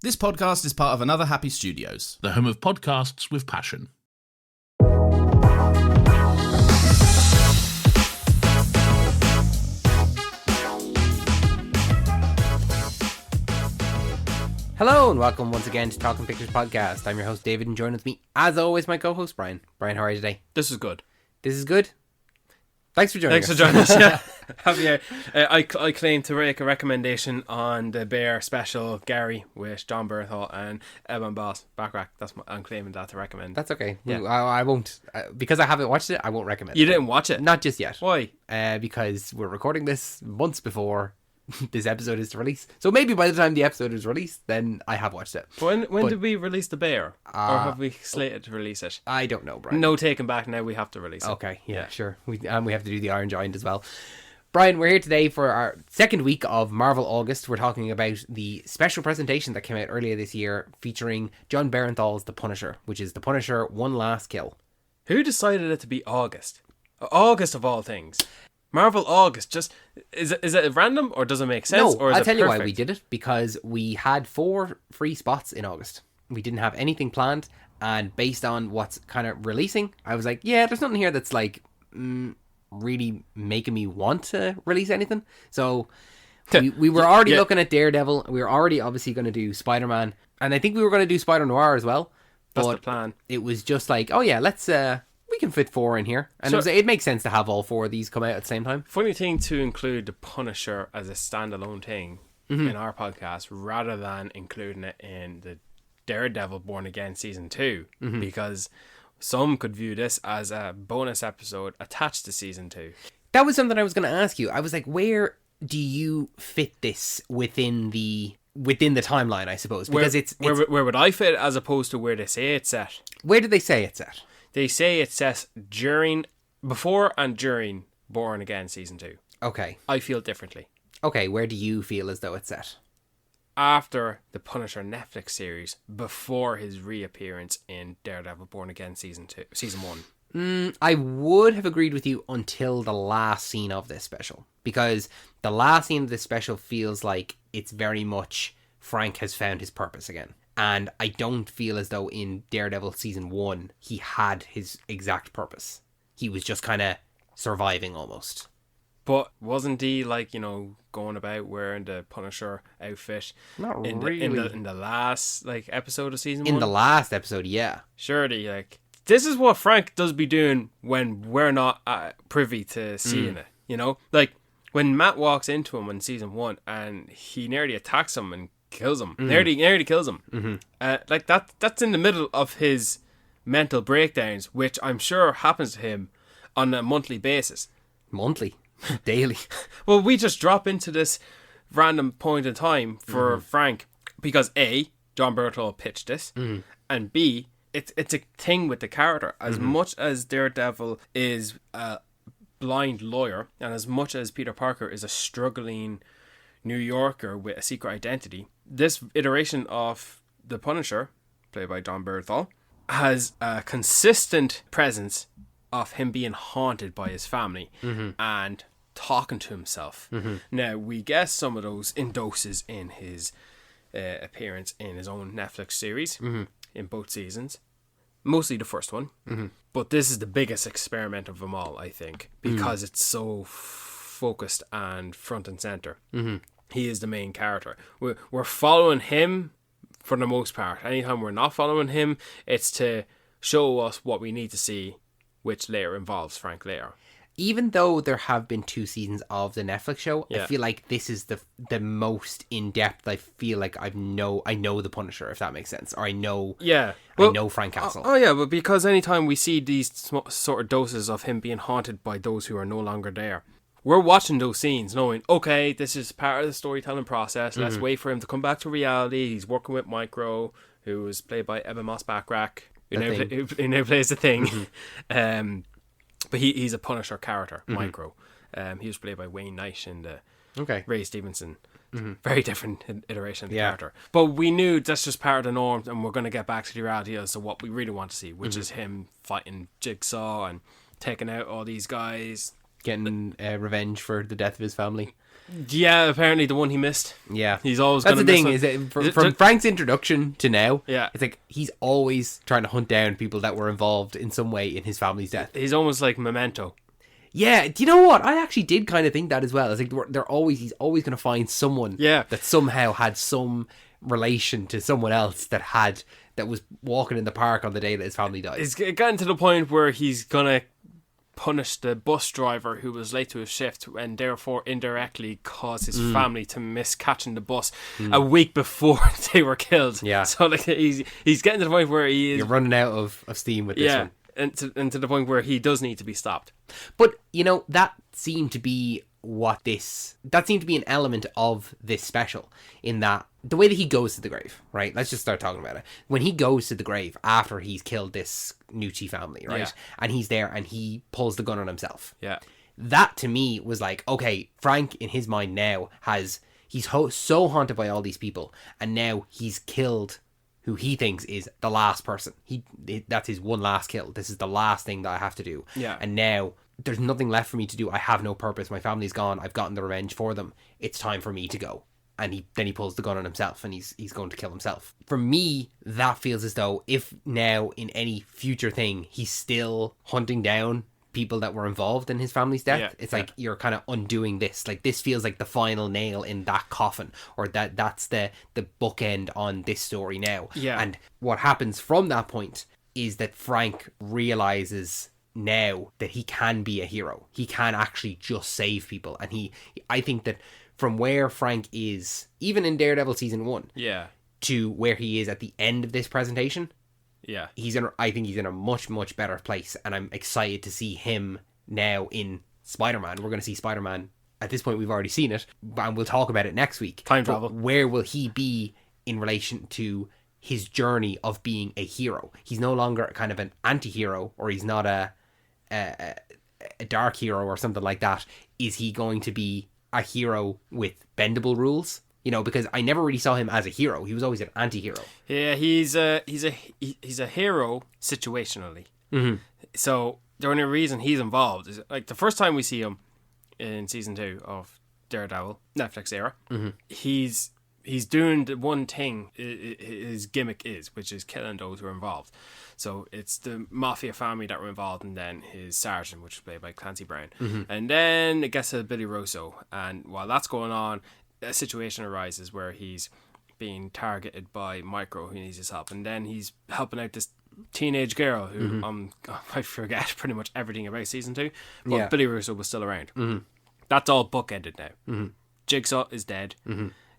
This podcast is part of Another Happy Studios, the home of podcasts with passion. Hello and welcome once again to Talking Pictures Podcast. I'm your host David and joined with me, as always, my co-host Brian. Brian, how are you today? This is good. This is good? Thanks for joining us. Thanks for joining us, yeah. Javier, I claim to make a recommendation on the Bear special, Gary, with John Bernthal and Evan Boss, Backrack. I'm claiming that to recommend. That's okay. Yeah. I won't, because I haven't watched it, I won't recommend it. You didn't watch it? Not just yet. Why? Because we're recording this months before this episode is to release. So maybe by the time the episode is released, then I have watched it. When did we release the Bear? Or have we slated to release it? I don't know, Brian. No taking back now, we have to release it. Okay, yeah, sure. We have to do the Iron Giant as well. Brian, we're here today for our second week of Marvel August. We're talking about the special presentation that came out earlier this year featuring Jon Bernthal's The Punisher, which is The Punisher One Last Kill. Who decided it to be August? August of all things. Marvel August, just is it random or does it make sense? No, or is I'll it tell you why perfect? we did it. Because we had 4 free spots in August. We didn't have anything planned, and based on what's kind of releasing, I was like, yeah, there's nothing here that's like really making me want to release anything. So we were already looking at Daredevil. We were already obviously going to do Spider-Man, and I think we were going to do Spider-Noir as well. That's But the plan. it was just like, oh yeah, let's we can fit 4 in here, and it makes sense to have all 4 of these come out at the same time. Funny thing to include the Punisher as a standalone thing in our podcast rather than including it in the Daredevil Born Again Season 2 because some could view this as a bonus episode attached to Season 2. That was something I was going to ask you. I was like, where do you fit this within the timeline, I suppose? Because where would I fit as opposed to where they say it's set? Where did they say it's at? They say it's set before and during Born Again Season 2. Okay. I feel differently. Okay, where do you feel as though it's at? After the Punisher Netflix series, before his reappearance in Daredevil Born Again Season 1. I would have agreed with you until the last scene of this special. Because the last scene of this special feels like it's very much Frank has found his purpose again. And I don't feel as though in Daredevil Season 1 he had his exact purpose. He was just kind of surviving almost. But wasn't he going about wearing the Punisher outfit? Not really. In the last episode of Season 1? In the last episode, yeah. Surely, this is what Frank does be doing when we're not privy to seeing it, when Matt walks into him in Season 1 and he nearly attacks him and kills him. Nearly kills him. That's in the middle of his mental breakdowns, which I'm sure happens to him on a monthly basis. Monthly? Daily? Well, we just drop into this random point in time for Frank because A, Jon Bernthal pitched this, and B, it's a thing with the character. As much as Daredevil is a blind lawyer, and as much as Peter Parker is a struggling New Yorker with a secret identity, this iteration of the Punisher, played by Jon Bernthal, has a consistent presence of him being haunted by his family and talking to himself. Now, we get some of those in doses in his appearance in his own Netflix series in both seasons. Mostly the first one. But this is the biggest experiment of them all, I think, because it's so focused and front and center. He is the main character. We're following him for the most part. Anytime we're not following him, it's to show us what we need to see, which later involves Frank Lair. Even though there have been 2 seasons of the Netflix show, Yeah. I feel like this is the most in-depth. I feel like I know the Punisher, if that makes sense. Or I know Frank Castle. Oh yeah, but because anytime we see these sort of doses of him being haunted by those who are no longer there, we're watching those scenes knowing, okay, this is part of the storytelling process. Let's wait for him to come back to reality. He's working with Micro, who was played by Ebba Moss-Backrack, who now plays the Thing. But he's a Punisher character, Micro. He was played by Wayne Knight in the Ray Stevenson. Very different iteration of the character. But we knew that's just part of the norm, and we're going to get back to the reality as to what we really want to see, which is him fighting Jigsaw and taking out all these guys. Getting revenge for the death of his family. Yeah, apparently the one he missed. Yeah, He's always that's gonna the thing. miss Is one. that from Frank's introduction to now, Yeah. it's like he's always trying to hunt down people that were involved in some way in his family's death. He's almost like Memento. Yeah, do you know what? I actually did kind of think that as well. It's like he's always going to find someone Yeah. that somehow had some relation to someone else that was walking in the park on the day that his family died. It's getting to the point where he's gonna punish the bus driver who was late to his shift and therefore indirectly cause his family to miss catching the bus a week before they were killed. Yeah. So like he's getting to the point where he is. You're running out of steam with this Yeah. one. And to the point where he does need to be stopped. But, that seemed to be an element of this special, in that the way that he goes to the grave, right? Let's just start talking about it. When he goes to the grave after he's killed this Nucci family, right? Yeah. And he's there and he pulls the gun on himself. Yeah. That to me was like, okay, Frank in his mind now he's so haunted by all these people, and now he's killed who he thinks is the last person. That's his one last kill. This is the last thing that I have to do. Yeah. And now there's nothing left for me to do. I have no purpose. My family's gone. I've gotten the revenge for them. It's time for me to go. And then he pulls the gun on himself and he's going to kill himself. For me, that feels as though if now in any future thing he's still hunting down people that were involved in his family's death, Yeah, it's like you're kind of undoing this. Like, this feels like the final nail in that coffin, or that's the bookend on this story now. Yeah. And what happens from that point is that Frank realizes now that he can be a hero. He can actually just save people. And I think that from where Frank is, even in Daredevil season 1, Yeah. to where he is at the end of this presentation, Yeah. I think he's in a much, much better place, and I'm excited to see him now in Spider-Man. We're going to see Spider-Man. At this point, we've already seen it, and we'll talk about it next week. Time But travel. where will he be in relation to his journey of being a hero? He's no longer kind of an anti-hero, or he's not a dark hero or something like that. Is he going to be a hero with bendable rules? Because I never really saw him as a hero. He was always an anti-hero. Yeah, he's a hero situationally. Mm-hmm. So the only reason he's involved is like the first time we see him in season 2 of Daredevil Netflix era. Mm-hmm. He's doing the one thing his gimmick is, which is killing those who are involved. So it's the mafia family that were involved, and then his sergeant, which is played by Clancy Brown, and then it gets to Billy Russo, and while that's going on, a situation arises where he's being targeted by Micro, who needs his help, and then he's helping out this teenage girl who I forget pretty much everything about season 2, but Yeah. Billy Russo was still around. That's all bookended now. Jigsaw is dead.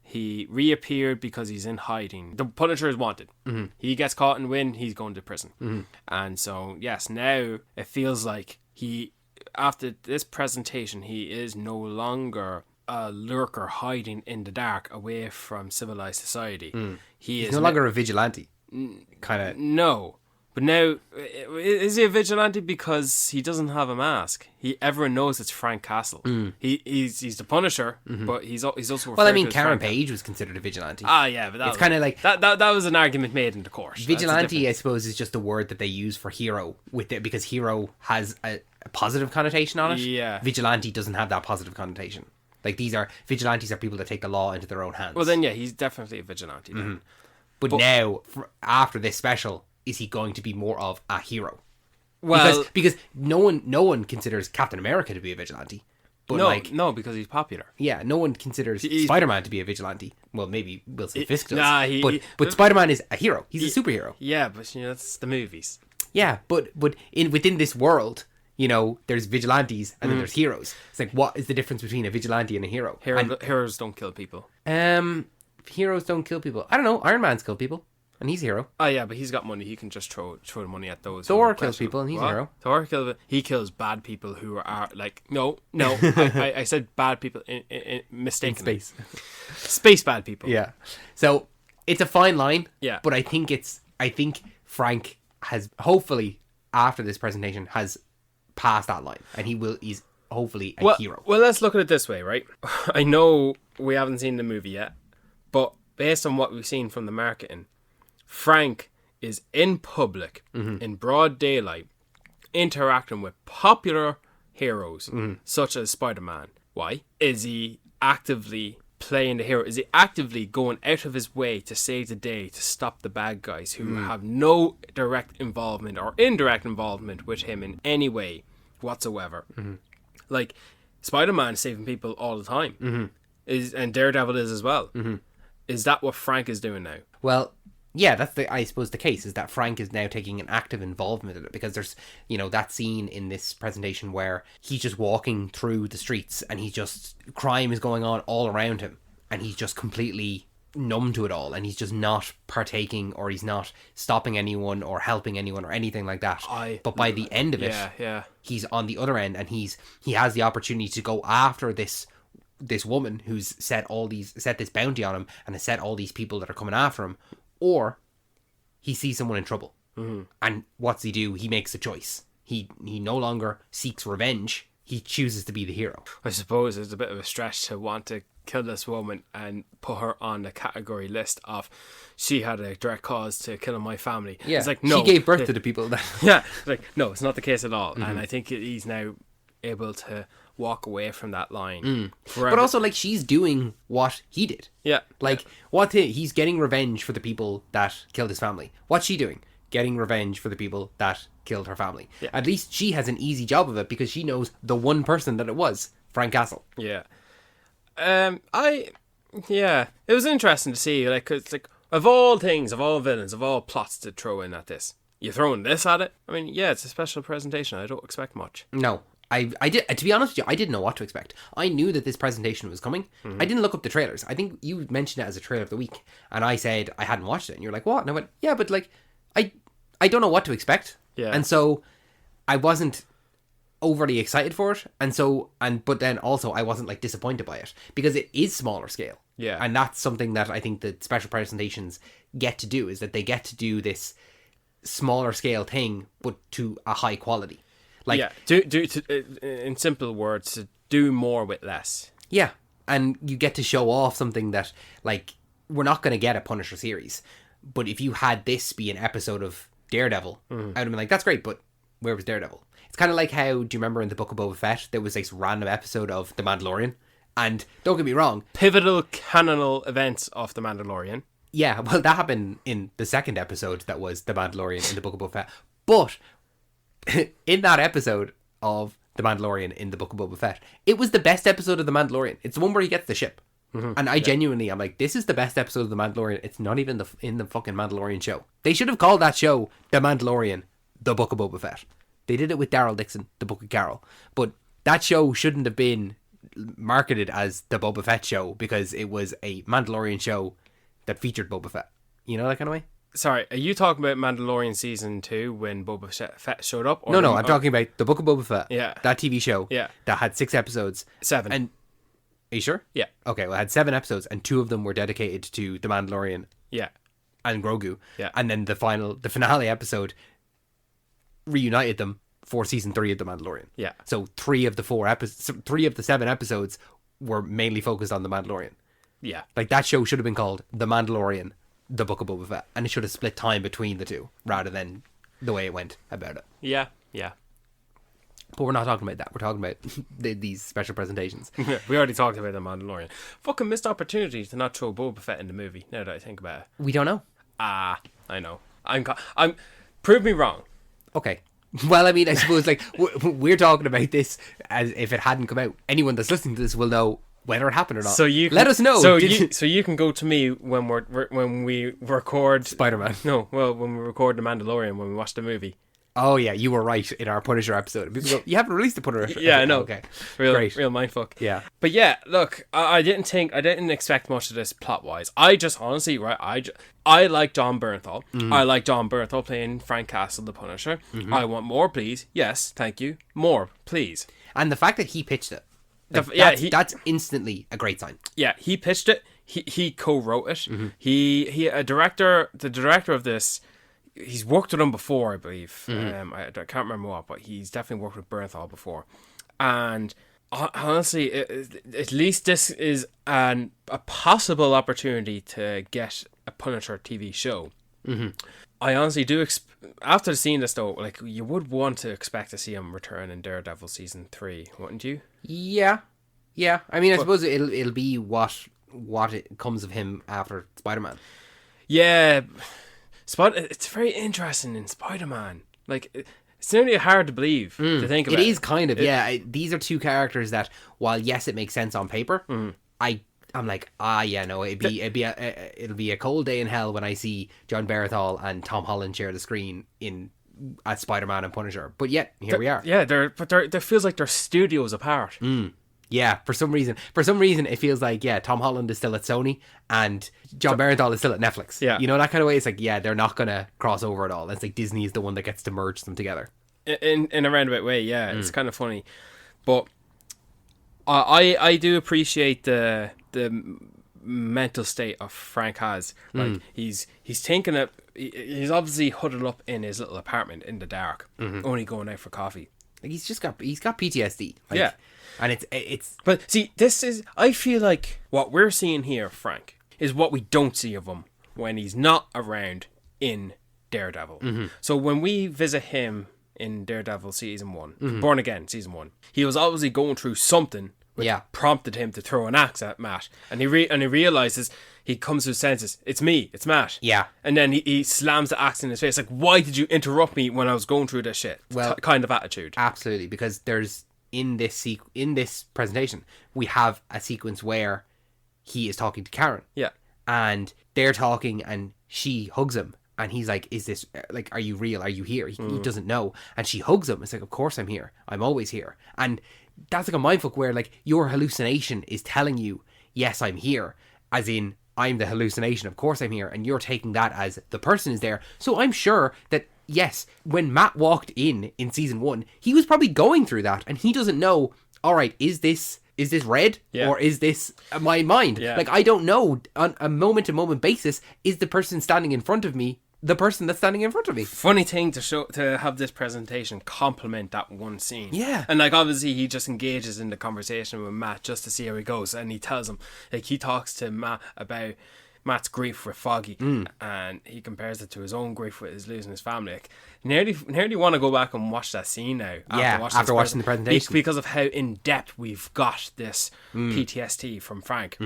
He reappeared because he's in hiding. The Punisher is wanted. He gets caught and win, he's going to prison. And so yes, now it feels like after this presentation, he is no longer a lurker hiding in the dark away from civilized society. He's No longer a vigilante. Kind of. No. But now, is he a vigilante because he doesn't have a mask? Everyone knows it's Frank Castle. He's the Punisher, but he's also Well, I referred mean, to as Karen Frank. Page was considered a vigilante. Yeah, but It's kind of like that was an argument made in the court. That's the vigilante. I difference. suppose is just a word that they use for hero with it, because hero has a positive connotation on it. Yeah. Vigilante doesn't have that positive connotation. Like, vigilantes are people that take the law into their own hands. Well, then yeah, he's definitely a vigilante. Then. But now, after this special, is he going to be more of a hero? Well, because no one considers Captain America to be a vigilante. But no, because he's popular. yeah, no one considers Spider-Man to be a vigilante. Well, maybe Wilson Fisk does. Nah, but Spider-Man is a hero. He's a superhero. Yeah, but that's the movies. Yeah, but within this world, there's vigilantes and then there's heroes. It's like, what is the difference between a vigilante and a hero? Heroes don't kill people. Heroes don't kill people. I don't know. Iron Man's killed people, and he's a hero. Oh yeah, but he's got money. He can just throw the money at those. Thor who are kills questionable. people, and he's a What? hero. Thor kills bad people who are like no. I said bad people in mistakenly. Space bad people. Yeah. So it's a fine line. Yeah. But I think Frank has, hopefully after this presentation, has passed that line, and he's hopefully a hero. Well, let's look at it this way, right? I know we haven't seen the movie yet, but based on what we've seen from the marketing, Frank is in public, in broad daylight, interacting with popular heroes such as Spider-Man. Why? Is he actively playing the hero? Is he actively going out of his way to save the day, to stop the bad guys who have no direct involvement or indirect involvement with him in any way whatsoever? Like, Spider-Man is saving people all the time, and Daredevil is as well. Is that what Frank is doing now? Well, yeah, that's I suppose the case is that Frank is now taking an active involvement in it, because there's, that scene in this presentation where he's just walking through the streets and crime is going on all around him and he's just completely numb to it all, and he's just not partaking, or he's not stopping anyone or helping anyone or anything like that. But by the end of it, he's on the other end, and he has the opportunity to go after this woman who's set this bounty on him and has set all these people that are coming after him, or he sees someone in trouble. And what's he do? He makes a choice. He no longer seeks revenge. He chooses to be the hero. I suppose it's a bit of a stretch to want to kill this woman and put her on the category list of she had a direct cause to killing my family. Yeah, it's like, no, she gave birth to the people that... Yeah, like, no, it's not the case at all. And I think he's now able to walk away from that line. But also, like, she's doing what he did. Yeah. Like, he's getting revenge for the people that killed his family. What's she doing? Getting revenge for the people that killed her family. Yeah. At least she has an easy job of it, because she knows the one person that it was, Frank Castle. Yeah. It was interesting to see, like, 'cause, like, of all things, of all villains, of all plots to throw in at this, you're throwing this at it? I mean, yeah, it's a special presentation. I don't expect much. No. I did, to be honest with you, I didn't know what to expect. I knew that this presentation was coming. I didn't look up the trailers. I think you mentioned it as a trailer of the week, and I said I hadn't watched it, and you're like, what? And I went, yeah, but, like, I don't know what to expect. Yeah. And so I wasn't overly excited for it, but then also I wasn't, like, disappointed by it, because it is smaller scale. Yeah. And that's something that I think that special presentations get to do, is that they get to do this smaller scale thing, but to a high quality. Like, in simple words, to do more with less. Yeah, and you get to show off something that, like, we're not going to get a Punisher series, but if you had this be an episode of Daredevil, I would have been like, that's great, but where was Daredevil? It's kind of like how, do you remember in the Book of Boba Fett, there was this random episode of The Mandalorian? And don't get me wrong, Pivotal canonical events of The Mandalorian. Yeah, well, that happened in the second episode that was The Mandalorian in the Book of Boba Fett. But in that episode of The Mandalorian in the Book of Boba Fett, it was the best episode of The Mandalorian. It's the one where he gets the ship. And I genuinely, I'm like, this is the best episode of The Mandalorian. It's not even in the fucking Mandalorian show. They should have called that show The Mandalorian, The Book of Boba Fett. They did it with Daryl Dixon, The Book of Carol. But that show shouldn't have been marketed as the Boba Fett show, because it was a Mandalorian show that featured Boba Fett. You know that kind of way? Sorry, are you talking about Mandalorian Season 2 when Boba Fett showed up? Or no, I'm talking about The Book of Boba Fett. Yeah. That TV show. Yeah. That had 6 episodes. 7. And are you sure? Yeah. Okay, well, it had 7 episodes, and 2 of them were dedicated to The Mandalorian Yeah. and Grogu. Yeah. And then the finale episode reunited them for season 3 of The Mandalorian. Yeah. So 3 of the 7 episodes were mainly focused on The Mandalorian. Yeah. Like, that show should have been called The Mandalorian, The Book of Boba Fett, and it should have split time between the two rather than the way it went about it. Yeah. Yeah. But we're not talking about that. We're talking about these special presentations. We already talked about The Mandalorian. Fucking missed opportunity to not throw Boba Fett in the movie, now that I think about it. We don't know. I know. I'm prove me wrong. Okay. Well, I mean, I suppose, like, we're talking about this as if it hadn't come out. Anyone that's listening to this will know whether it happened or not. So you let us know. So you can go to me when we record Spider-Man. No, well, when we record The Mandalorian, when we watch the movie. Oh yeah, you were right in our Punisher episode. People go, you haven't released the Punisher. Yeah, I know. Okay, real mindfuck. Yeah, but yeah, look, I didn't expect much of this plot wise. I just honestly, right, I like Jon Bernthal. I like Jon Bernthal playing Frank Castle, the Punisher. I want more, please. Yes, thank you. More, please. And the fact that he pitched it, that's instantly a great sign. Yeah, he pitched it. He co-wrote it. The director of this. He's worked with him before, I believe. I can't remember what, but he's definitely worked with Bernthal before. And honestly, at least this is a possible opportunity to get a Punisher TV show. I honestly do. After seeing this, though, like, you would want to expect to see him return in Daredevil season 3, wouldn't you? Yeah, Yeah, I mean, I suppose it'll be what it comes of him after Spider-Man. Yeah, it's very interesting in Spider-Man. Like, it's nearly hard to believe to think about. It is kind of, these are two characters that, while yes, it makes sense on paper, I'm like, no, it'll be a cold day in hell when I see John Bernthal and Tom Holland share the screen at Spider-Man and Punisher. But yet, here we are. Yeah, there feels like they're studios apart. Yeah, for some reason it feels like, Tom Holland is still at Sony and John Bernthal is still at Netflix. Yeah. You know, that kind of way. It's like, they're not going to cross over at all. It's like Disney is the one that gets to merge them together. In a roundabout way, yeah. It's kind of funny. But I do appreciate the mental state of Frank has. Like, he's thinking of, he's obviously huddled up in his little apartment in the dark, only going out for coffee. Like, he's got PTSD. Like, Yeah. And it's But see, I feel like what we're seeing here, Frank, is what we don't see of him when he's not around in Daredevil. So when we visit him in Daredevil season 1, Born Again season 1, he was obviously going through something which prompted him to throw an axe at Matt, and he realizes, he comes to his senses, it's me, it's Matt. Yeah. And then he slams the axe in his face, like, why did you interrupt me when I was going through this shit? Well, kind of attitude. Absolutely, because there's in this presentation we have a sequence where he is talking to Karen. Yeah. And they're talking and she hugs him and he's like, is this, like, are you real? Are you here? He doesn't know. And she hugs him. It's like, of course I'm here. I'm always here. And that's like a mindfuck where, like, your hallucination is telling you, yes, I'm here. As in, I'm the hallucination. Of course I'm here. And you're taking that as the person is there. So I'm sure that, yes, when Matt walked in season 1, he was probably going through that and he doesn't know, all right, is this red or is this my mind? Yeah. Like, I don't know. On a moment-to-moment basis, is the person standing in front of me the person that's standing in front of me? Funny thing to have this presentation complement that one scene. Yeah. And, like, obviously he just engages in the conversation with Matt just to see how he goes, and he tells him, like, he talks to Matt about Matt's grief with Foggy, and he compares it to his own grief with his losing his family. Like, nearly want to go back and watch that scene now. After watching the presentation, because of how in depth we've got this PTSD from Frank.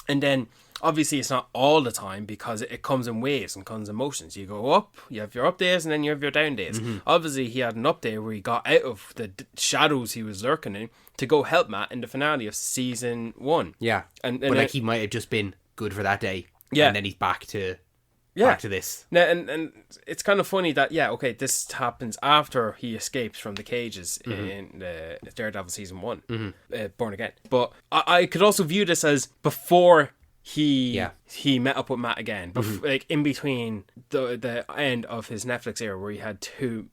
And then obviously it's not all the time, because it comes in waves and comes in motions. You go up, you have your up days, and then you have your down days. Obviously he had an up day where he got out of the shadows he was lurking in to go help Matt in the finale of season 1. Yeah. And but, like, he might have just been good for that day. Yeah. And then he's back to this. Now, and it's kind of funny that, this happens after he escapes from the cages in Daredevil season 1, Born Again. But I could also view this as before he met up with Matt again, like in between the end of his Netflix era where he had 2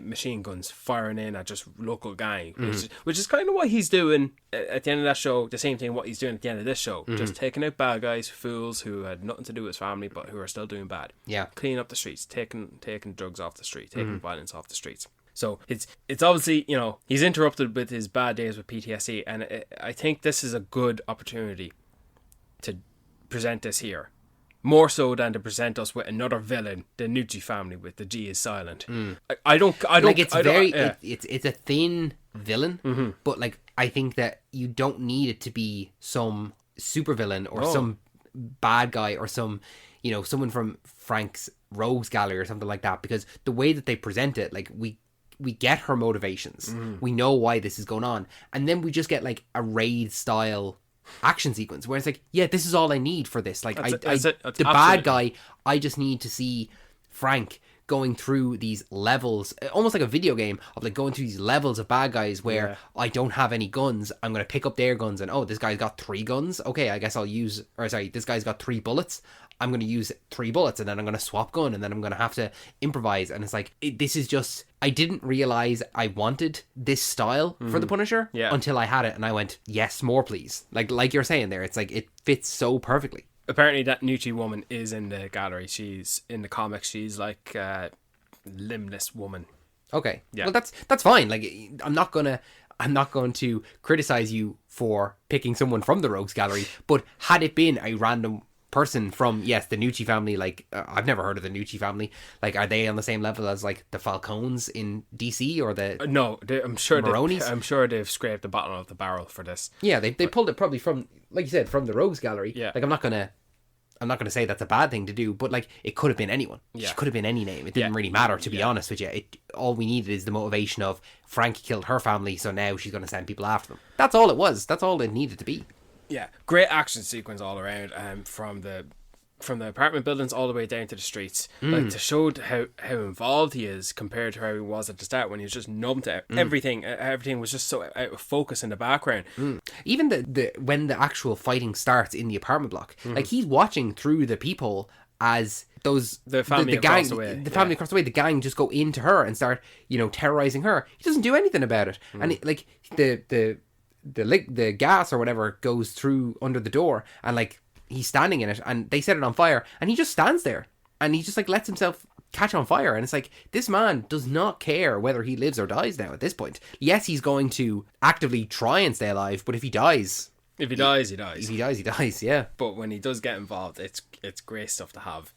machine guns firing in at just local gang, which is kind of what he's doing at the end of that show. The same thing what he's doing at the end of this show, just taking out bad guys, fools who had nothing to do with his family but who are still doing bad. Cleaning up the streets, taking drugs off the street, taking violence off the streets. So it's obviously, he's interrupted with his bad days with PTSD, and I think this is a good opportunity to present this here, more so than to present us with another villain, the Nucci family with the G is silent. I don't like, it's it's a thin villain, but, like, I think that you don't need it to be some super villain or some bad guy or some, someone from Frank's Rogues Gallery or something like that, because the way that they present it, like, we get her motivations, we know why this is going on, and then we just get, like, a raid style action sequence where it's like, this is all I need for this. Like, the bad guy, I just need to see Frank going through these levels, almost like a video game of, like, going through these levels of bad guys where I don't have any guns. I'm going to pick up their guns and, this guy's got 3 guns. Okay, I guess this guy's got 3 bullets. I'm going to use 3 bullets and then I'm going to swap gun and then I'm going to have to improvise. And it's like, this is just, I didn't realize I wanted this style for the Punisher until I had it. And I went, yes, more please. Like you're saying there, it's like, it fits so perfectly. Apparently that Nucci woman is in the gallery. She's in the comics. She's like a limbless woman. Okay. Yeah. Well, that's fine. Like, I'm not going to criticize you for picking someone from the Rogues Gallery, but had it been a random person from, yes, the Nucci family. Like, I've never heard of the Nucci family. Like, are they on the same level as like the Falcones in DC or the No, I'm sure Maronis? I'm sure they've scraped the bottom of the barrel for this. Yeah, they pulled it probably from, like you said, from the Rogues Gallery. Yeah. Like, I'm not gonna say that's a bad thing to do, but like, it could have been anyone. Yeah. It could have been any name. It didn't really matter, to be honest with you. All we needed is the motivation of Frank killed her family, so now she's gonna send people after them. That's all it was. That's all it needed to be. Yeah, great action sequence all around. From the apartment buildings all the way down to the streets, like to show how involved he is compared to how he was at the start when he was just numb to everything. Everything was just so out of focus in the background. Even the when the actual fighting starts in the apartment block, like he's watching through the peephole as the family gang, across the way, the family across the way, the gang just go into her and start, terrorizing her. He doesn't do anything about it, and the gas or whatever goes through under the door, and like he's standing in it, and they set it on fire, and he just stands there, and he just like lets himself catch on fire, and it's like, this man does not care whether he lives or dies now at this point. Yes, he's going to actively try and stay alive, but if he dies, he dies, he dies. If he dies, he dies. Yeah. But when he does get involved, it's great stuff to have.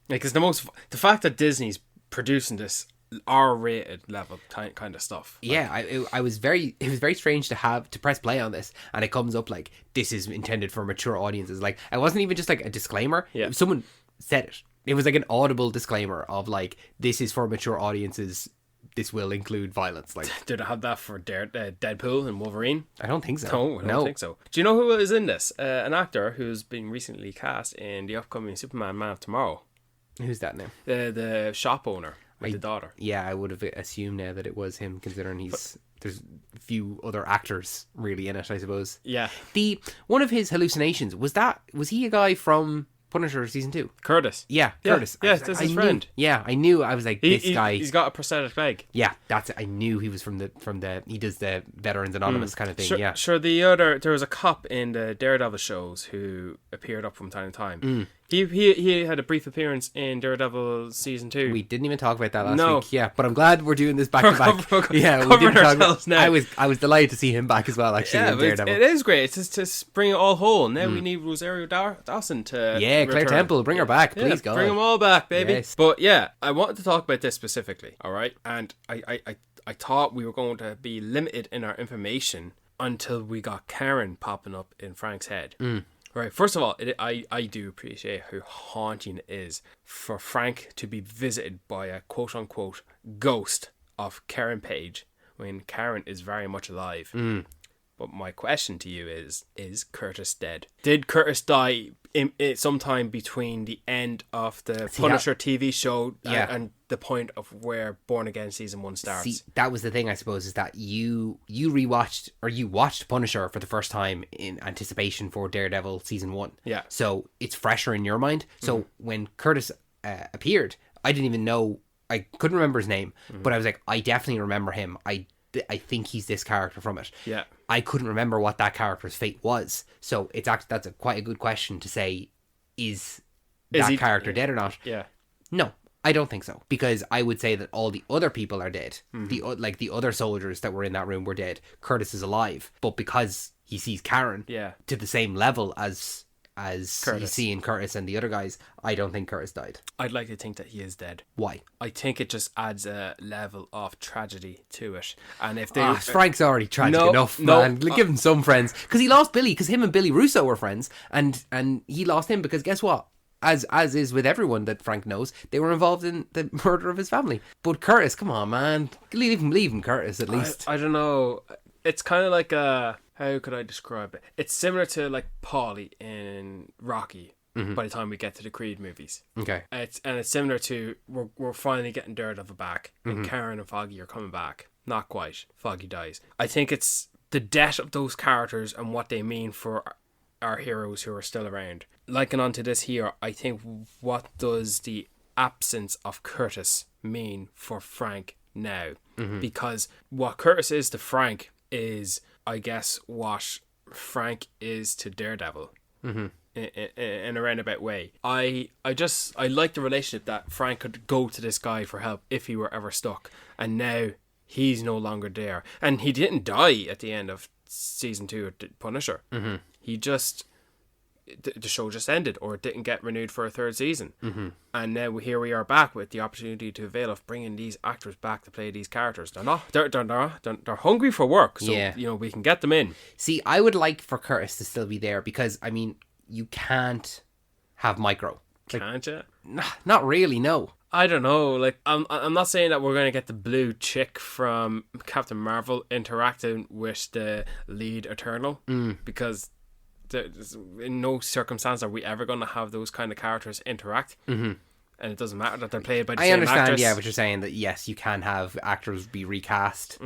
Because the fact that Disney's producing this R-rated level kind of stuff. Yeah, it was very strange to press play on this, and it comes up like, this is intended for mature audiences. Like, it wasn't even just like a disclaimer. Yeah. Someone said it. It was like an audible disclaimer of like, this is for mature audiences. This will include violence. Like, did it have that for Deadpool and Wolverine? I don't think so. No, I don't think so. Do you know who is in this? An actor who's been recently cast in the upcoming Superman Man of Tomorrow. Who's that now? The shop owner with the daughter. Yeah, I would have assumed now that it was him, considering there's a few other actors really in it, I suppose. Yeah. One of his hallucinations was he a guy from Punisher season 2? Curtis. Yeah, Curtis. Yeah, that's his friend. I knew. I was like, this guy. He's got a prosthetic leg. Yeah, that's it. I knew he was from the. He does the Veterans Anonymous kind of thing. Sure, yeah. Sure. There was a cop in the Daredevil shows who appeared up from time to time. He had a brief appearance in Daredevil season 2. We didn't even talk about that last week. Yeah, but I'm glad we're doing this back to back. Yeah, we covering didn't talk ourselves now. I was delighted to see him back as well. Actually, in Daredevil. It is great. It's just to bring it all whole. Now we need Rosario Dawson to Claire return. Temple, bring her back, please, God. Bring them all back, baby. Yes. But yeah, I wanted to talk about this specifically. All right, and I thought we were going to be limited in our information until we got Karen popping up in Frank's head. Right, first of all, I do appreciate how haunting it is for Frank to be visited by a quote-unquote ghost of Karen Page when Karen is very much alive. But my question to you is Curtis dead? Did Curtis die sometime between the end of the Punisher TV show and the point of where Born Again season 1 starts? See, that was the thing, I suppose, is that you rewatched, or you watched Punisher for the first time in anticipation for Daredevil season 1. Yeah. So it's fresher in your mind. So when Curtis appeared, I didn't even know, I couldn't remember his name, but I was like, I definitely remember him. I think he's this character from it. Yeah. I couldn't remember what that character's fate was. So that's quite a good question to say, is that character dead or not? Yeah. No, I don't think so. Because I would say that all the other people are dead. The other soldiers that were in that room were dead. Curtis is alive. But because he sees Karen to the same level as he's seeing Curtis and the other guys, I don't think Curtis died. I'd like to think that he is dead. Why? I think it just adds a level of tragedy to it. And if they Frank's already tragic enough, man. Give him some friends. Because he lost Billy, because him and Billy Russo were friends, and he lost him because guess what? As is with everyone that Frank knows, they were involved in the murder of his family. But Curtis, come on, man. Leave him, Curtis, at least. I don't know. It's kind of like how could I describe it? It's similar to like Paulie in Rocky. By the time we get to the Creed movies, okay, it's similar to we're finally getting Daredevil back, and Karen and Foggy are coming back. Not quite. Foggy dies. I think it's the death of those characters and what they mean for our heroes who are still around. Liking onto this here, I think what does the absence of Curtis mean for Frank now? Because what Curtis is to Frank is, I guess, what Frank is to Daredevil. In a roundabout way. I like the relationship that Frank could go to this guy for help if he were ever stuck, and now he's no longer there, and he didn't die at the end of season 2 of Punisher. He just the show just ended, or it didn't get renewed for a third season. And now here we are back with the opportunity to avail of bringing these actors back to play these characters. They're hungry for work, so Yeah. we can get them in. See, I would like for Curtis to still be there because, I mean, you can't have Micro. Like, Can't you? not really, no. I don't know. Like, I'm not saying that we're going to get the blue chick from Captain Marvel interacting with the lead Eternal, because in no circumstance are we ever going to have those kind of characters interact. And it doesn't matter that they're played by the I same understand, actress. yeah, what you're saying, that yes, you can have actors be recast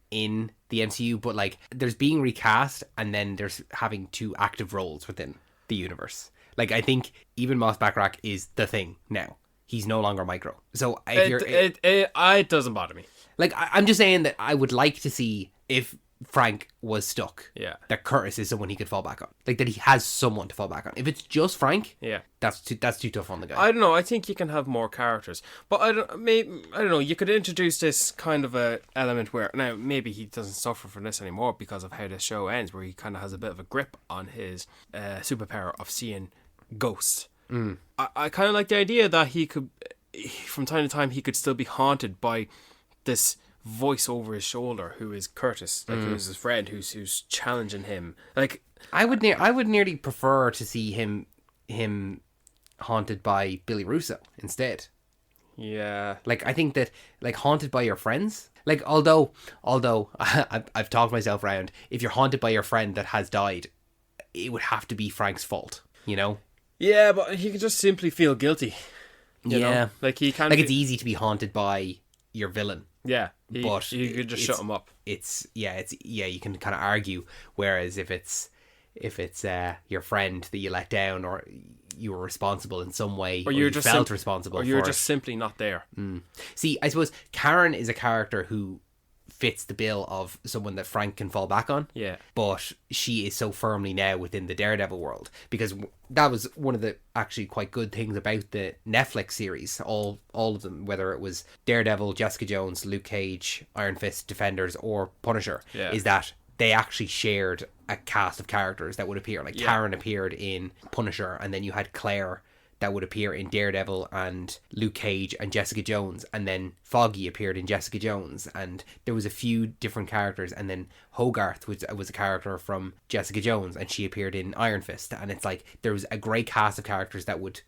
in the MCU, but like there's being recast and then there's having two active roles within the universe. Like, I think even Moss Backrack is the Thing now. He's no longer Micro. So if It doesn't bother me. like, I'm just saying that I would like to see if Frank was stuck. Yeah. That Curtis is someone he could fall back on. Like, that he has someone to fall back on. If it's just Frank, Yeah. that's too tough on the guy. I don't know. I think you can have more characters, but I don't know. You could introduce this kind of a element where now maybe he doesn't suffer from this anymore because of how the show ends, where he kind of has a bit of a grip on his superpower of seeing ghosts. I kind of like the idea that he could, from time to time, he could still be haunted by this voice over his shoulder, who is Curtis, like who's his friend, who's challenging him. Like, I would nearly prefer to see him haunted by Billy Russo instead. yeah, Like, I think that, like, haunted by your friends. Like, although I've talked myself around, if you're haunted by your friend that has died, it would have to be Frank's fault, you know? yeah, but he could just simply feel guilty. You know? Like he can't. Like, it's easy to be haunted by your villain. Yeah, But you could just shut him up. It's you can kind of argue. Whereas if it's your friend that you let down, or you were responsible in some way, or you just felt responsible, or you're for just it. simply not there. See, I suppose Karen is a character who fits the bill of someone that Frank can fall back on. Yeah. But she is so firmly now within the Daredevil world, because that was one of the actually quite good things about the Netflix series, all of them, whether it was Daredevil, Jessica Jones, Luke Cage, Iron Fist, Defenders, or Punisher, Yeah. is that they actually shared a cast of characters that would appear. Like, Yeah. Karen appeared in Punisher, and then you had Claire that would appear in Daredevil and Luke Cage and Jessica Jones, and then Foggy appeared in Jessica Jones, and there was a few different characters, and then Hogarth was a character from Jessica Jones, and she appeared in Iron Fist, and it's like there was a great cast of characters that would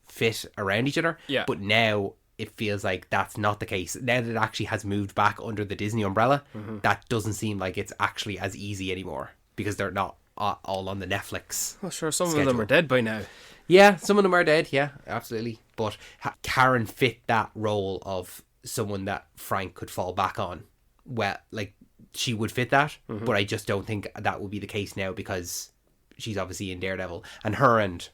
fit around each other. Yeah. But now it feels like that's not the case. Now that it actually has moved back under the Disney umbrella, that doesn't seem like it's actually as easy anymore, because they're not all on the Netflix. Well, sure, some of schedule. them are dead by now. Yeah, some of them are dead, yeah, absolutely. But Karen fit that role of someone that Frank could fall back on. Well, like, she would fit that, but I just don't think that would be the case now, because she's obviously in Daredevil, and her and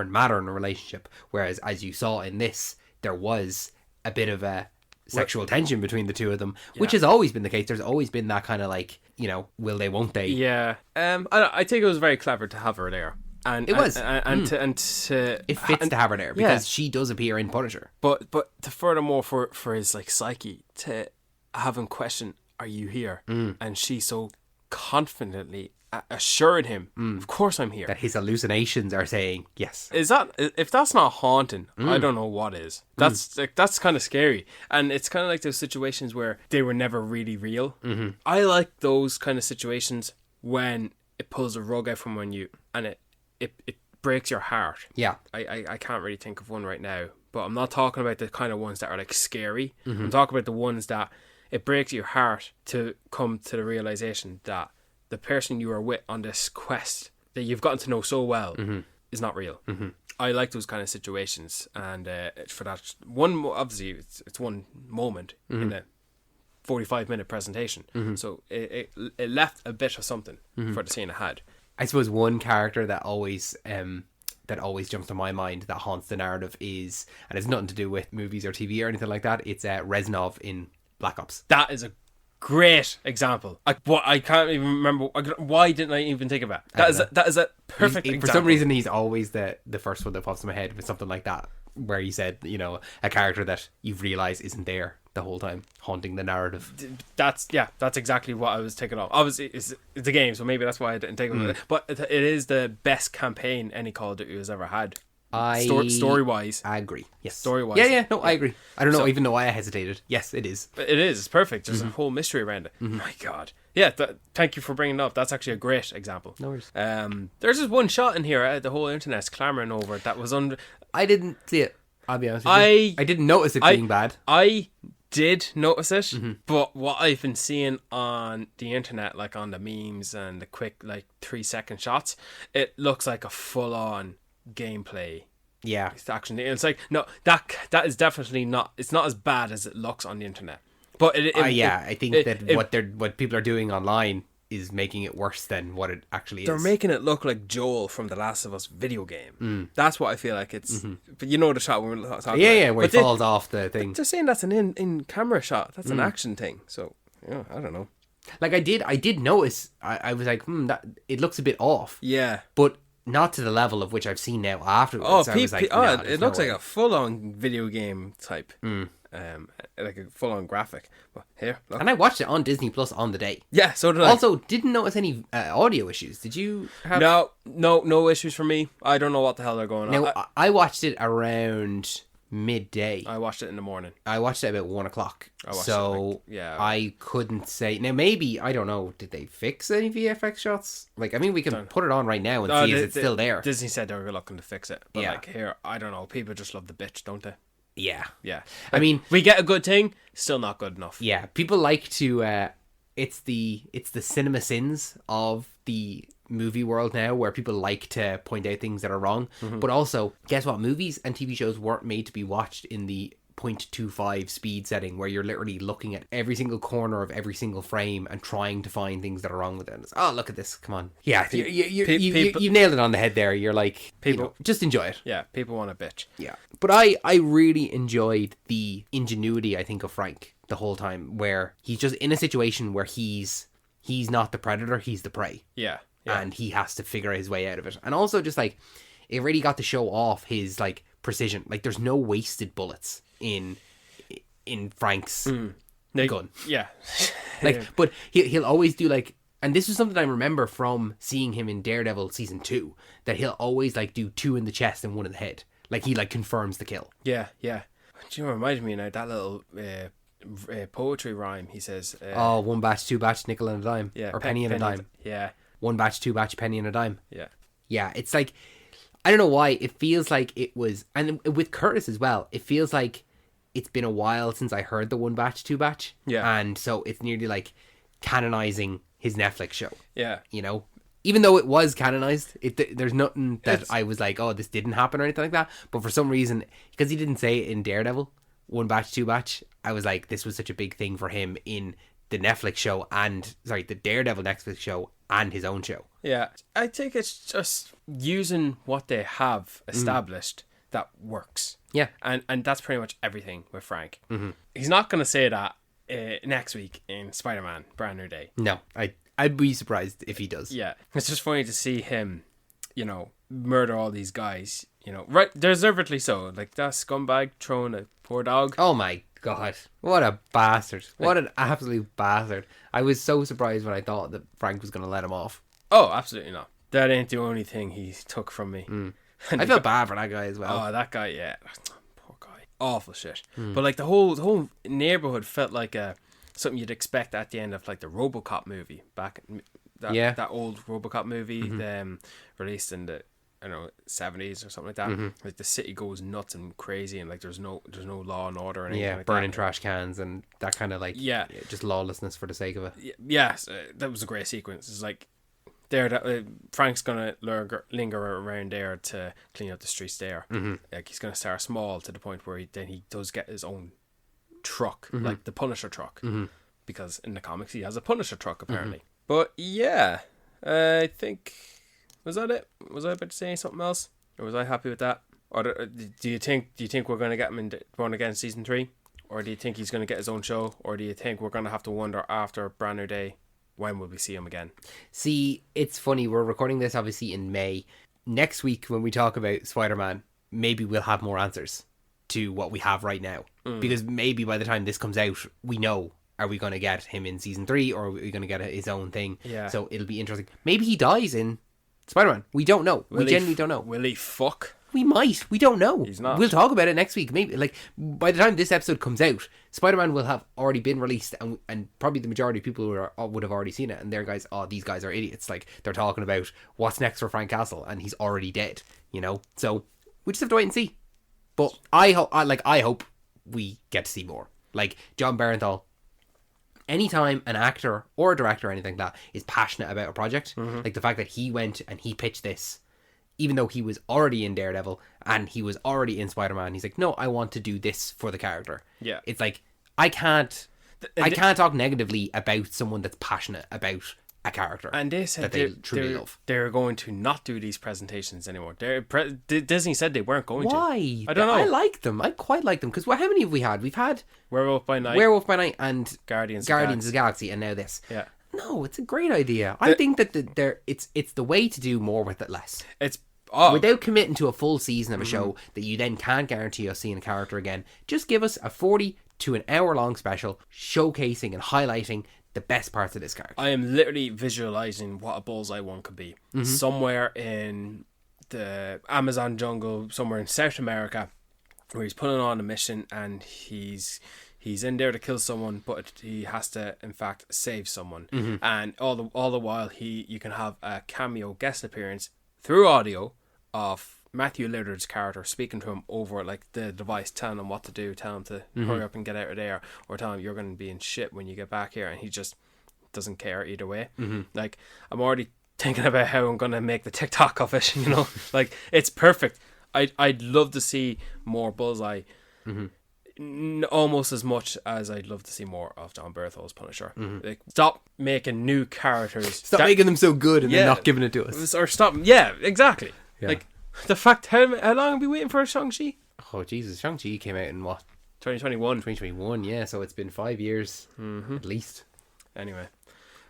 Matt are in a relationship, whereas, as you saw in this, there was a bit of a sexual tension between the two of them, which has always been the case. There's always been that kind of, like, you know, will they, won't they? Yeah. I think it was very clever to have her there. And It was. and to It fits to have her there, because she does appear in Punisher. but to furthermore for his like psyche to have him question, "Are you here?" And she so confidently assured him, "Of course I'm here." That his hallucinations are saying, yes. Is that, if that's not haunting, I don't know what is. That's kind of scary, and it's kind of like those situations where they were never really real. I like those kind of situations when it pulls a rug out from on you and it breaks your heart. Yeah. I can't really think of one right now, but I'm not talking about the kind of ones that are like scary. I'm talking about the ones that it breaks your heart to come to the realization that the person you are with on this quest that you've gotten to know so well is not real. I like those kind of situations, and for that one, obviously it's one moment in a 45-minute presentation, so it left a bit of something for the scene ahead. I suppose one character that always jumps to my mind that haunts the narrative is, and it's nothing to do with movies or TV or anything like that, it's Reznov in Black Ops. That is a great example. I can't even remember. Why didn't I even think of that? That is a perfect example. For some reason, he's always the first one that pops in my head with something like that, where you said, you know, a character that you've realised isn't there the whole time, haunting the narrative. That's exactly what I was taking off. Obviously, it's a game, so maybe that's why I didn't take it. But it is the best campaign any Call of Duty has ever had. Story wise, I agree. Yes. Story wise, no, I agree. I don't know even know why I hesitated. Yes, it is. It is. It's perfect. There's a whole mystery around it. My God. Yeah. Thank you for bringing it up. That's actually a great example. No worries. There's just one shot in here. The whole internet's clamoring over it. That was I didn't see it. I'll be honest with you. I didn't notice it being bad. I did notice it, but what I've been seeing on the internet, like on the memes and the quick, like 3-second shots, it looks like a full-on gameplay. Yeah. Action. It's like, no, that is definitely not. It's not as bad as it looks on the internet. But I think what people are doing online is making it worse than what it actually is. They're making it look like Joel from the Last of Us video game. That's what I feel like it's. But you know the shot when we're talking about. Yeah, where he falls off the thing. They're saying that's an in camera shot. That's an action thing. So yeah, I don't know. Like I did notice. I was like, that it looks a bit off. Yeah, but not to the level of which I've seen now afterwards. Oh, I was like, it looks like a full-on video game type. Like a full-on graphic. But here, look. And I watched it on Disney Plus on the day. Yeah, so did I. Also, didn't notice any audio issues. Did you have? No issues for me. I don't know what the hell they're going on. Now, I watched it around midday. I watched it in the morning. I watched it about 1 o'clock. Yeah. I couldn't say. Now, maybe, I don't know, did they fix any VFX shots? Like, I mean, we can put it on right now and see if it's still there. Disney said they were looking to fix it. But like here, I don't know. People just love the bitch, don't they? Yeah. Yeah. I mean, we get a good thing, still not good enough. Yeah. People like to, it's the cinema sins of the movie world now, where people like to point out things that are wrong. But also, guess what? Movies and TV shows weren't made to be watched in the 0.25 speed setting, where you're literally looking at every single corner of every single frame and trying to find things that are wrong with it. It's, oh, look at this, come on. Yeah, you nailed it on the head there. You're like, people, just enjoy it. Yeah, people want a bitch. Yeah, but I really enjoyed the ingenuity, I think, of Frank the whole time, where he's just in a situation where he's not the predator, he's the prey. Yeah. And he has to figure his way out of it. And also just like, it really got to show off his like precision. Like, there's no wasted bullets in Frank's gun. Yeah. Like, but he'll always do like, and this is something I remember from seeing him in Daredevil season 2, that he'll always like do 2 in the chest and 1 in the head. Like, he like confirms the kill. Yeah. Do you know what reminded me now? That little poetry rhyme. He says, 1 batch, 2 batch, nickel and a dime. Yeah. Or penny and a dime. Yeah. 1 batch, 2 batch, penny and a dime. Yeah. Yeah, it's like, I don't know why, it feels like it was, and with Curtis as well, it feels like it's been a while since I heard the 1 batch, 2 batch. Yeah. And so it's nearly like canonizing his Netflix show. Yeah. You know? Even though it was canonized, there's nothing that I was like, oh, this didn't happen or anything like that. But for some reason, because he didn't say it in Daredevil, 1 batch, 2 batch, I was like, this was such a big thing for him in the Netflix show the Daredevil Netflix show and his own show. Yeah. I think it's just using what they have established that works. Yeah. And that's pretty much everything with Frank. He's not going to say that next week in Spider-Man Brand New Day. No, I'd be surprised if he does. Yeah. It's just funny to see him, murder all these guys, right, deservedly so. Like, that scumbag throwing a poor dog. Oh my God. What a bastard. What an absolute bastard. I was so surprised when I thought that Frank was going to let him off. Oh, absolutely not. That ain't the only thing he took from me. I felt bad for that guy as well. Oh, that guy, yeah. Poor guy. Awful shit. But like the whole neighborhood felt like something you'd expect at the end of like the RoboCop movie back. That old RoboCop movie, released in the 70s or something like that. Like the city goes nuts and crazy, and like there's no law and order and anything like burning that. trash cans and that kind of like just lawlessness for the sake of it. Yes, that was a great sequence. It's like Frank's gonna linger around there to clean up the streets there. Like, he's gonna start small to the point where he does get his own truck, like the Punisher truck, because in the comics he has a Punisher truck apparently. But yeah, I think, was that it? Was I about to say something else, or was I happy with that? Or do you think we're gonna get him in Born Again season 3? Or do you think he's going to get his own show? Or do you think we're going to have to wonder after Brand New Day, when will we see him again? See, it's funny. We're recording this obviously in May. Next week, when we talk about Spider-Man, maybe we'll have more answers to what we have right now. Because maybe by the time this comes out, we know, are we going to get him in season 3 or are we going to get his own thing? Yeah. So it'll be interesting. Maybe he dies in Spider-Man. We don't know. We genuinely don't know. Will he fuck? We might. We don't know. He's not. We'll talk about it next week. Maybe, like, by the time this episode comes out, Spider-Man will have already been released, and probably the majority of people would have already seen it. And these guys are idiots. Like, they're talking about what's next for Frank Castle, and he's already dead. You know, so we just have to wait and see. But I hope we get to see more. Like John Barenthal. Anytime an actor or a director or anything like that is passionate about a project, like the fact that he went and he pitched this, even though he was already in Daredevil and he was already in Spider-Man, he's like, no, I want to do this for the character. Yeah. It's like, I can't talk negatively about someone that's passionate about a character And they said that they truly love. they're going to not do these presentations anymore. Disney said they weren't going Why? to. I don't know. I like them. I quite like them. Because how many have we had? We've had Werewolf by Night, Werewolf by Night and Guardians of the Galaxy, and now this. Yeah. No, it's a great idea. I think that it's the way to do more with it less. It's Without committing to a full season of a show that you then can't guarantee us seeing a character again, just give us a 40 to an hour long special showcasing and highlighting the best parts of this character. I am literally visualizing what a Bullseye one could be. Somewhere in the Amazon jungle, somewhere in South America, where he's putting on a mission and he's in there to kill someone, but he has to in fact save someone. And all the while you can have a cameo guest appearance through audio of Matthew Lillard's character speaking to him over like the device, telling him what to do, telling him to hurry up and get out of there, or telling him you're going to be in shit when you get back here, and he just doesn't care either way. Like, I'm already thinking about how I'm going to make the TikTok of it, you know. Like, it's perfect. I'd love to see more Bullseye, almost as much as I'd love to see more of John Berthal's Punisher. Like, stop making new characters, Stop making them so good and then not giving it to us. or stop. Yeah, exactly. Like, the fact, how long have we waiting for Shang-Chi? Oh Jesus, Shang-Chi came out in what? 2021. 2021, yeah, so it's been 5 years at least. Anyway,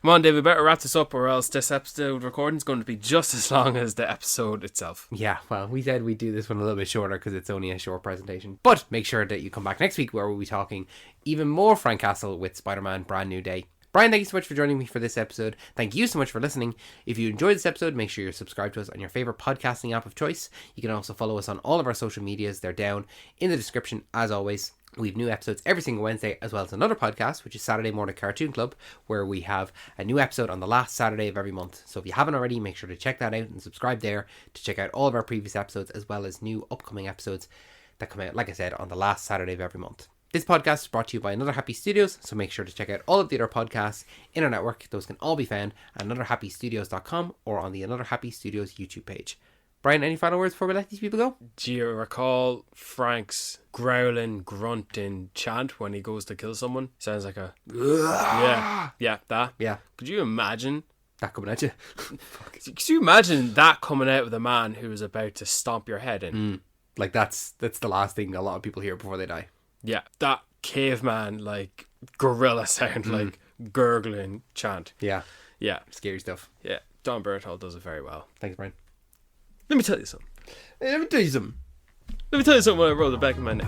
come on, Dave, we better wrap this up, or else this episode recording is going to be just as long as the episode itself. Yeah, well, we said we'd do this one a little bit shorter because it's only a short presentation. But make sure that you come back next week where we'll be talking even more Frank Castle with Spider-Man Brand New Day. Brian, thank you so much for joining me for this episode. Thank you so much for listening. If you enjoyed this episode, make sure you're subscribed to us on your favourite podcasting app of choice. You can also follow us on all of our social medias. They're down in the description, as always. We have new episodes every single Wednesday, as well as another podcast, which is Saturday Morning Cartoon Club, where we have a new episode on the last Saturday of every month. So if you haven't already, make sure to check that out and subscribe there to check out all of our previous episodes, as well as new upcoming episodes that come out, like I said, on the last Saturday of every month. This podcast is brought to you by Another Happy Studios, so make sure to check out all of the other podcasts in our network. Those can all be found at anotherhappystudios.com or on the Another Happy Studios YouTube page. Brian, any final words before we let these people go? Do you recall Frank's growling, grunting chant when he goes to kill someone? Sounds like a... that. Yeah, Could you imagine... that coming at you. Could you imagine that coming out with a man who is about to stomp your head in? Like, that's the last thing a lot of people hear before they die. Yeah, that caveman, like, gorilla sound, like, gurgling chant. Yeah, Yeah, scary stuff. yeah. Don Berthal does it very well. Thanks, Brian. Let me tell you something. Hey, let me tell you something. Let me tell you something when I rolled the back of my neck.